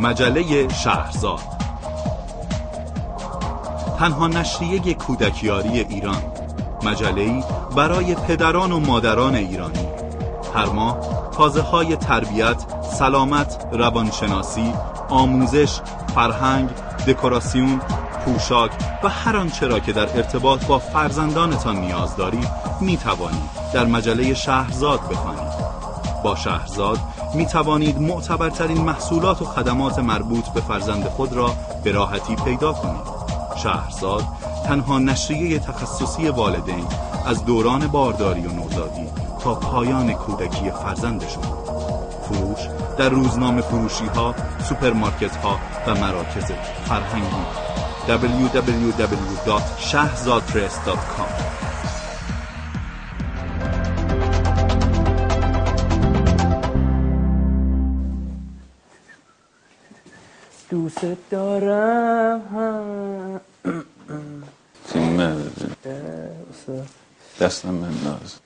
مجله شهرزاد، تنها نشریه کودکیاری ایران، مجله‌ای برای پدران و مادران ایرانی. هر ماه تازه‌های تربیت، سلامت، روانشناسی، آموزش، فرهنگ، دکوراسیون، پوشاک و هر آنچه را که در ارتباط با فرزندانتان نیاز دارید می توانید در مجله شهرزاد بخوانید. با شهرزاد می توانید معتبرترین محصولات و خدمات مربوط به فرزند خود را به راحتی پیدا کنید. شهرزاد تنها نشریه تخصصی والدین از دوران بارداری و نوزادی تا پایان کودکی فرزند شما. فروش در روزنامه فروشی ها، سوپرمارکت ها و مراکز فرهنگی. www.shahzadpress.com. دوست دارم دستم من ناز.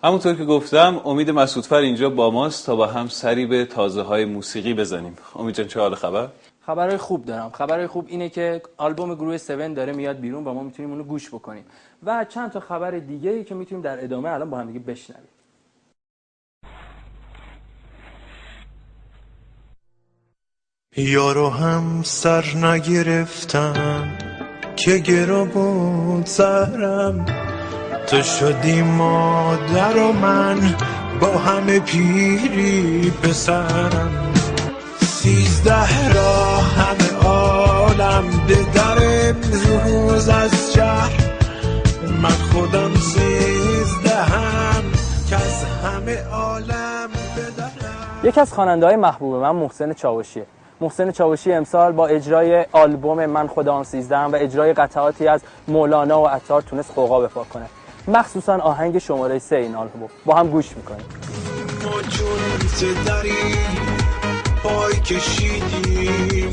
همونطور که گفتم امید مسعودفر اینجا با ماست تا با هم سری به تازه های موسیقی بزنیم. امید جان چه حال خبر؟ خبرهای خوب دارم. خبرهای خوب اینه که آلبوم گروه 7 داره میاد بیرون و ما میتونیم اونو گوش بکنیم و چند تا خبر دیگه ای که میتونیم در ادامه الان با هم دیگه بشنویم. یارو هم سر نگرفتن که گرا بود سرم، تو شدی مادر و من با همه پیری پسرم. 13 را همه عالم به در امروز از شهر، من خودم 13 هم که از همه عالم بدرم. یکی از خواننده‌های محبوب من محسن چاوشیه. محسن چاوشی امسال با اجرای آلبوم من خودم 13 و اجرای قطعاتی از مولانا و عطار تونست غوغا بپا کنه. مخصوصا آهنگ شماره 3 این آلبوم با هم گوش میکنیم. ما جون داری پای کشیدیم